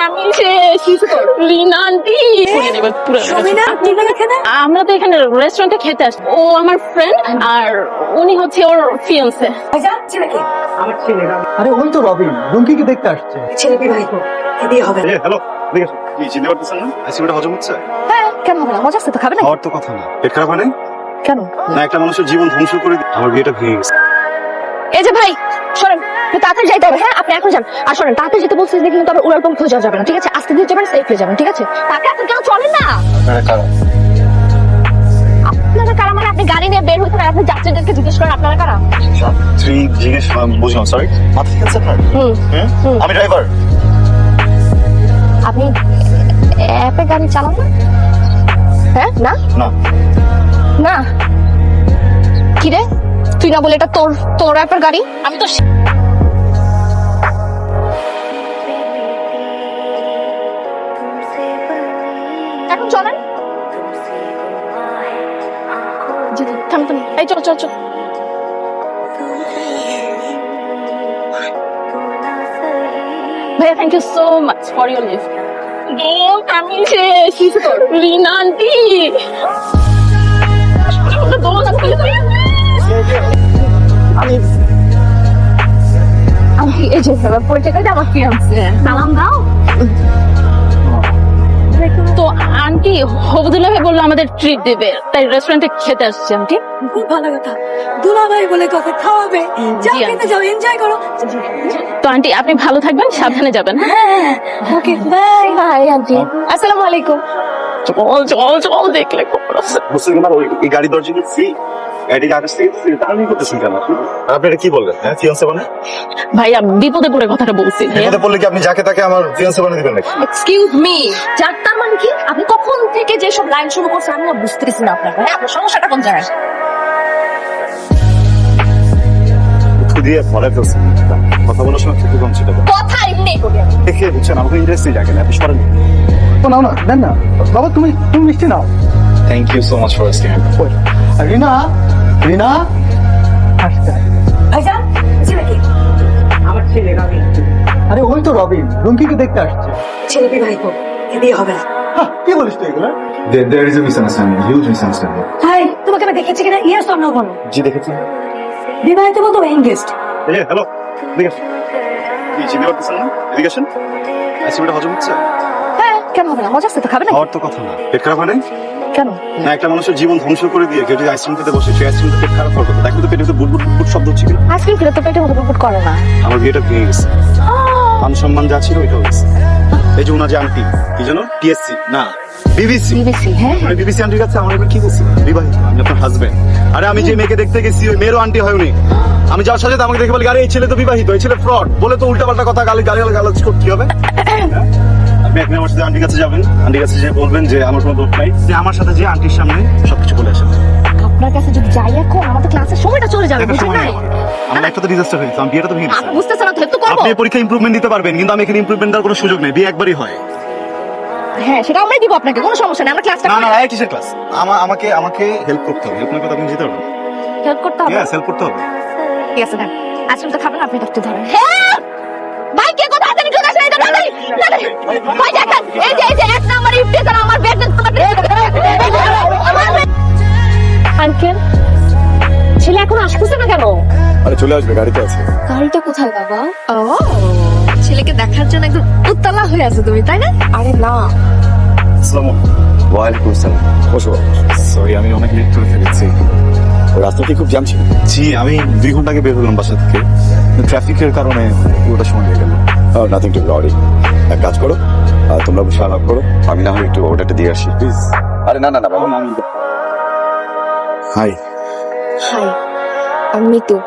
আমি রিনা আন্টি আমরা তো এখানে রেস্টুরেন্টে খেতে আসি। ও আমার ফ্রেন্ড আর উনি হচ্ছে ওর ফিয়ান্সে। আরে ওই তো রবিন রুমকিকে দেখতে আসছে। ছেলেকে ভাই এদিকে হবে না। হ্যালো কি চিনতে পারতেছেন না? আইসিউটা হজম হচ্ছে? হ্যাঁ কেন হবে না, মজা আছে তো, খাবে না খাওয়ার তো কথা না, পেট খারাপ হয় নাই? কেন? না একটা মানুষের জীবন ধ্বংস করে আমার বিয়েটা ভেঙে গেছে। এই যে ভাই শোনেন, একটু তাড়াতাড়ি যাইতে হবে। হ্যাঁ আপনি এখন যান। আর শোনেন, তাড়াতাড়ি যেতে বলছি দেখে কিন্তু আবার উড়ালপুল খোঁজা যাওয়া যাবে না, ঠিক আছে? আস্তে ধীরে যাবেন, সেফ হয়ে যাবেন, ঠিক আছে? তাকে আপনি কেন চলেন না? আপনারা কারা মানে? আপনি গাড়ি নিয়ে বের হইতে না, আপনি যাত্রীদেরকে জিজ্ঞেস করেন আপনারা কারা? যাত্রী জিজ্ঞেস বুঝলাম, সরি মাথা ঠিক আছে আপনার? আমি ড্রাইভার। আপনি অ্যাপে গাড়ি চালান না? হ্যাঁ না না না কি রে, তুই না বলে এটা তোর তোর অ্যাপের গাড়ি? আমি তো এখন চলেন। থাম থাম, এই চল চল চল। ভাইয়া thank you so much for your lift. আমি রিনা আন্টি আমি এই যে পরিচয়টা আমার ফিয়ান্সে, সালাম দাও। তো আন্টি হবদুল্লাহ ভাই বললো আমাদের ট্রিট দেবে, তাই রেস্টুরেন্টে খেতে আসছি আন্টি। খুব ভালো কথা, দুলাভাই বলে কথা, খাওয়াবে। যাও খেতে যাও, এনজয় করো। তো আন্টি আপনি ভালো থাকবেন, সাবধানে যাবেন। হ্যাঁ ওকে বাই বাই আন্টি। আসসালামু আলাইকুম। চল চল চল, দেখলে বুঝতে গেলাম এই গাড়ি দরজা ফ্রি, গাড়ি আকাশ থেকে তাহলে করতেছেন কেন? আপনি এটা কি বললেন? হ্যাঁ ফিয়ান্সে বানায়? ভাইয়া বিপদে পড়ে কথাটা বলছি। বিপদে পড়লে কি আপনি যাকে তাকে আমার ফিয়ান্সে বানিয়ে দিবেন নাকি? এক্সকিউজ মি, যাত্রার মানে কি? আপনি কখন থেকে যে সব লাইন শুরু করছেন আমি না বুঝতেছি না আপনার। হ্যাঁ আপনার সমস্যাটা কোন জায়গায়? দিয়ে ফলে ফেলছেন কথা বলার সময় খুব কম ছিল। কথা এমনি করি আমি। দেখে বুঝছেন আমাকে ইন্টারেস্টিং লাগে না, আপনি সরেন। নাও না, দেন না বাবা, তুমি তুমি মিষ্টি নাও। Thank you so much for asking. Rina Rina আসতে। ভাইজান ছেলেকে আরে ওই তো রবিন রুমকিকে দেখতে আসছে। ছেলেকে ভাই এদিকে হবে না। কি বলিস তুই এগুলো? There is a misunderstanding, huge misunderstanding. Hi, তোমাকে আমি দেখেছি কিনা? ইয়েস অর নো বলো। জি দেখেছি। বিবাহিত বলতো এঙ্গেজড। হ্যালো দেখেছি। কি চিনতে পারতেছেন না? এদিকে আসেন। আইসিউটা হজম হচ্ছে? হ্যাঁ কেন হবে না, মজা আছে তো, খাবে না খাওয়ার তো কথা না, পেট খারাপ হয় নাই? কেন? না একটা মানুষের জীবন ধ্বংস করে দিয়ে কেউ যদি আইসক্রিম খেতে বসে, সেই আইসক্রিমটা পেট খারাপ করবে। দেখো তো পেটে তো বুট বুট বুট শব্দ হচ্ছে কিনা? আইসক্রিম খেলে তো পেটে মতো বুট করে না। আমার বিয়েটা ভেঙে গেছে, মান সম্মান যা ছিল ওইটাও গেছে। এই যে উনা যে আন্টি কি জানো, টিএসসি না বিবিসি, বিবিসি। হ্যাঁ আমি বিবিসি আন্টির কাছে আমার এবার কি করছি, বিবাহিত, আমি আপনার হাজবেন্ড। আরে আমি যে মেয়েকে দেখতে গেছি ওই মেয়েরও আন্টি হয় উনি। আমি যাওয়ার সাথে আমাকে দেখে বলি আরে এই ছেলে তো বিবাহিত, এই ছেলে ফ্রড বলে তো উল্টা পাল্টা কথা গালাজ করতে হবে। আপনি এখন আমার সাথে আন্টির কাছে যাবেন, আন্টির কাছে যে বলবেন যে আমার কোনো দোষ নাই, যে আমার সাথে যে আন্টির সামনে সবকিছু বলে আসেন। আপনার কাছে যদি যাই এখন আমাদের ক্লাসের সময়টা চলে যাবে, বুঝছেন না? আমার একটা তো ডিজাস্টার হয়েছে, আমি বিয়েটা তো ভেঙে গেছে। আপনি বুঝতেছেন না তো, হেল্প তো করবো। আপনি পরীক্ষা ইমপ্রুভমেন্ট দিতে পারবেন, কিন্তু আমি এখানে ইমপ্রুভমেন্ট দেওয়ার কোনো সুযোগ নেই, বিয়ে একবারই হয়। হ্যাঁ সেটা আমরাই দিব আপনাকে, কোনো সমস্যা নেই। আমরা ক্লাসটা না না এই কিসের ক্লাস? আমাকে আমাকে হেল্প করতে হবে, হেল্প না করতে আপনি যেতে পারবেন। হেল্প করতে হবে। ইয়েস হেল্প করতে হবে। ঠিক আছে দেন, আইসক্রিম তো খাবেন, আপনি একটু ধরেন। হ্যাঁ ভাই কে কথা হাতে নিয়ে আসেন, এটা তাড়াতাড়ি তাড়াতাড়ি। ভাই দেখেন এই যে এক নাম্বার ইফতেখার আমার ব্যাগ আঙ্কেল, ছেলে এখন আসতেছে না কেন? আরে চলে আসবে, গাড়িতে আছে। গাড়িটা কোথায় বাবা? ও ছেলেকে দেখার জন্য একদম উত্তালা হয়ে আছে তুমি, তাই না? আরে না, আসসালামু ওয়ালাইকুম আসসালাম। বসো। সরি আমি অনেক লেট করে ফেলেছি, রাস্তাতে খুব জ্যাম ছিল। জি আমি 2 ঘন্টা আগে বের হলাম বাসা থেকে, ট্রাফিকের কারণে পুরোটা সময় লেগে গেল। নাথিং টু ওয়ারি, এক কাজ করো তোমরা বসে আলাপ করো, আমি না হয় একটু অর্ডারটা দিয়ে আসি প্লিজ। আরে না না না বাবা, হাই হাই, আমি মিতু।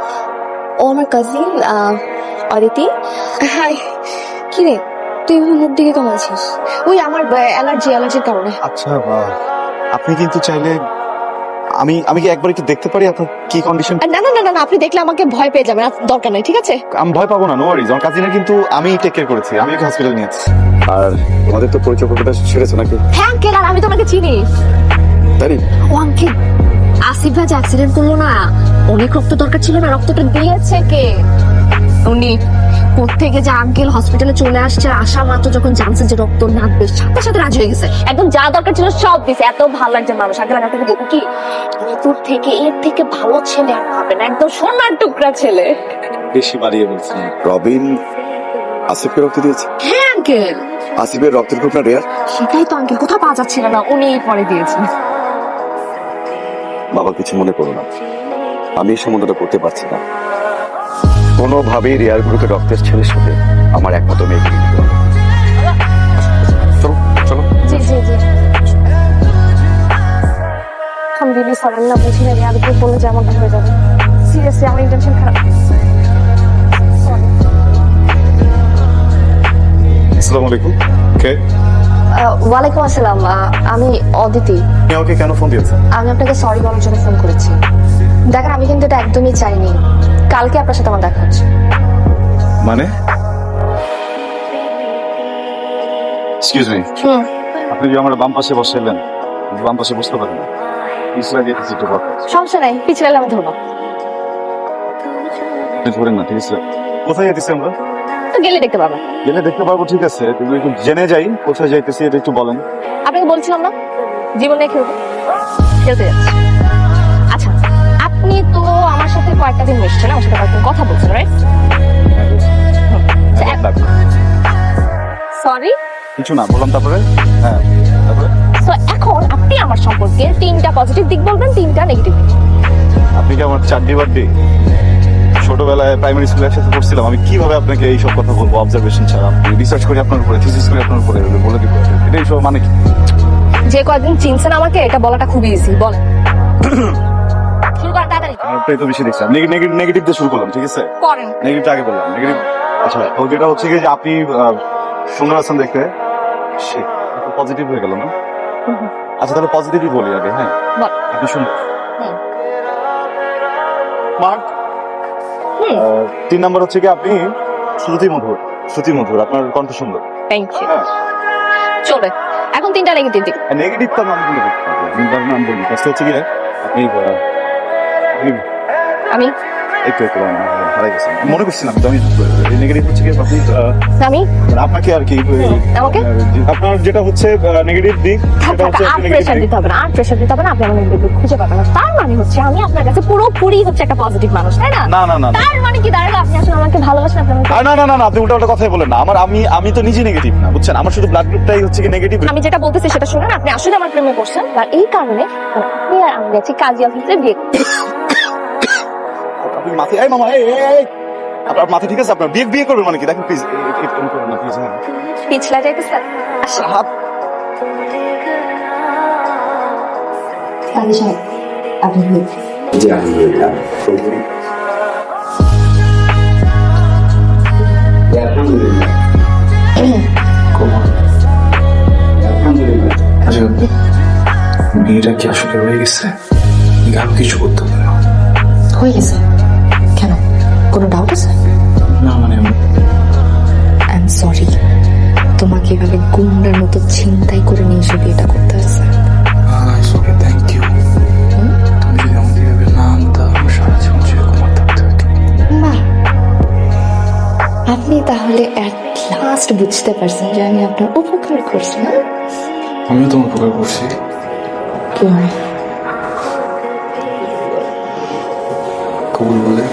ও আমার কাজিন অদিতি। হাই, কি রে তুই মুখ দিকে কেমন আছিস? ওই আমার অ্যালার্জির কারণে। আচ্ছা আপনি কিন্তু চাইলে আমি কি একবার একটু দেখতে পারি আপনার কি কন্ডিশন? না না না না, আপনি দেখলে আমাকে ভয় পেয়ে যাবেন, দরকার নাই, ঠিক আছে? আমি ভয় পাবো না, নো ওয়ারিজ। আমার কাজিনের কিন্তু আমি টেক কেয়ার করেছি, আমি ওকে হসপিটাল নিয়েছি। আর তোমাদের তো পরিচয় পত্রটা সেরেছো নাকি? হ্যাঁ আঙ্কেল, আর আমি তোমাকে চিনি। জানি ও আঙ্কেল, আসিফ ভাই অ্যাক্সিডেন্ট করলো না, অনেক রক্ত দরকার ছিল না, রক্তটা দিয়েছে কে? উনি কোত্থেকে যে আঙ্কেল হসপিটালে চলে আসছে, আসা মাত্র যখন জানছে যে রক্ত নাকবে, সাথে সাথে রাজি হয়ে গেছে। একদম যা দরকার ছিল সব দিছে। এত ভালো একজন মানুষ। আঙ্কেল আগে থেকে দেখো কি, তোর থেকে এর থেকে ভালো ছেলে আর হবে না, একদম সোনার টুকরা ছেলে। বেশি বাড়িয়ে বলছেন। রবিন আসিফকে রক্ত দিয়েছে? হ্যাঁ আঙ্কেল, আসিফের রক্তের গ্রুপ না রেয়ার? সেটাই তো আঙ্কেল, কোথাও পাওয়া যাচ্ছিল না, উনি পরে দিয়েছেন। বাবা কিছু মনে করো না, আমি এই সম্বন্ধটা করতে পারছি না। কোনোভাবেই রেয়ার গ্রুপের রক্তের ছেলের সাথে আমার একমাত্র মেয়েকে দিতে হবে। চলো চলো। জি জি জি। আমি দিদি সরেন না, বুঝি না আর একটু বললে যেমনটা হয়ে যাবে। সিরিয়াসলি আমার ইন্টেনশন খারাপ। আসসালামু আলাইকুম। কে? ওয়ালাইকুম আসসালাম, আমি অদিতি। আপনি আমাকে কেন ফোন দিয়েছেন? আমি আপনাকে সরি বলার জন্য ফোন করেছি। দেখেন, আমি কিন্তু এটা একদমই চাইনি। কালকে আপনার সাথে আমার দেখা হচ্ছে। মানে? এক্সকিউজ মি, আপনি যে আমার বাম পাশে বসাইলেন, বাম পাশে বসতে পারেন না, পিছলা দিয়ে একটু বসে। সমস্যা নাই, পিছলে আমি ধরবো। আপনি ধরেন না, ঠিক আছে? কোথায় যেতেছি আমরা? তো গেলে দেখতে পাবেন। গেলে দেখতে পারবো, ঠিক আছে, কিন্তু একটু জেনে যাই কোথায় যাইতেছি, এটা একটু বলেন। আপনাকে বলছিলাম না, জীবনে খেলতে খেলতে যাচ্ছি। আচ্ছা, আপনি তো আমার সাথে কয়েকটা দিন মিশছেন, আমার সাথে কয়েকদিন কথা বলছেন, রাইট? সরি। কিছু না বললাম, তারপরে হ্যাঁ, তারপরে তো এখন আপনি আমার সম্পর্কে 3টা পজিটিভ দিক বলবেন, 3টা নেগেটিভ দিক। আপনি কি আমার চাকরি বাড়তি? ছোটবেলায় প্রাইমারি স্কুলে একসাথে পড়ছিলাম, আমি কিভাবে আপনাকে এইসব কথা বলবো অবজারভেশন ছাড়া? রিসার্চ করি আপনার উপরে, থিসিস করি আপনার উপরে, বলে দিব এটাই সব মানে কি? যে কয়েকদিন চিনছেন আমাকে, এটা বলাটা খুবই ইজি। বলেন, শুরু করেন তাড়াতাড়ি। আপনারটাই তো বেশি দেখছিলাম। নেগেটিভ দিয়ে শুরু করলাম, ঠিক আছে? করেন। নেগেটিভটা আগে বললাম। নেগেটিভ, আচ্ছা, তো যেটা হচ্ছে কি যে আপনি সুন্দর আছেন দেখতে, সে পজিটিভ হয়ে গেল না? আচ্ছা তাহলে পজিটিভই বলি আগে। হ্যাঁ, বল। আপনি সুন্দর। হুম। স্মার্ট। 3 নাম্বার হচ্ছে কি আপনি শ্রুতি মধুর, আপনার কণ্ঠ সুন্দর। Thank you. চলে, এখন 3টা নেগেটিভ দিক। নেগেটিভ তার নাম বলে নাম বলি। ফার্স্ট হচ্ছে কি আপনি আমি একটু হারাই গেছেন, আমি মনে করছিলাম তো। আমি নেগেটিভ হচ্ছে কি আপনি আমি মানে আপনাকে আর কি আমাকে আপনার যেটা হচ্ছে নেগেটিভ দিক, সেটা হচ্ছে আর প্রেশার দিতে হবে না, আর প্রেশার দিতে হবে না। আপনি আমার নেগেটিভ দিক খুঁজে পাবেন না, তার মানে হচ্ছে আমি আপনার কাছে পুরোপুরি হচ্ছে একটা পজিটিভ মানুষ, তাই না? না না না না। তার মানে কি দাঁড়ালো, আপনি আসলে আমাকে ভালোবাসেন? আপনি আমাকে না না না না, আপনি উল্টা কথাই বলেন না। আমি তো নিজে নেগেটিভ না, বুঝছেন? আমার শুধু ব্লাড গ্রুপটাই হচ্ছে কি নেগেটিভ। আমি যেটা বলতেছি সেটা শুনুন। আপনি আসলে আমার প্রেমে পড়ছেন, আর এই কারণে আপনি আর আমি গেছি কাজী অফিসে বিয়ে করতে। আপনি মাথায়, এই মামা, এই আপনার মাথা ঠিক আছে? আপনার বিয়ে করবেন মানে কি? দেখেন প্লিজ, করবেন না প্লিজ। হ্যাঁ, পিছলা যাইতেছেন। আসেন। হাত কাজী সাহেব, আপনি জি আলহামদুলিল্লাহ। আচ্ছা, মেয়েটা কি আসলে হয়ে গেছে? আমি কিছু করতে পারি না। হয়ে গেছে কেন? কোনো ডাউট আছে? না মানে আই এম সরি, তোমাকে এভাবে গুন্ডার মতো ছিনতাই করে নিয়ে এসে বিয়েটা করতে হয়েছে। ওকে, থ্যাংক ইউ। তুমি যদি আমাকে এভাবে না আনতা, আমার সারা জীবন সেরকম থাকতে হতো। বাহ, আপনি তাহলে অ্যাট লাস্ট বুঝতে পারছেন যে আমি আপনার উপকার করছি না? আমিও তোমার উপকার করছি। কি হয়? কবুল বলে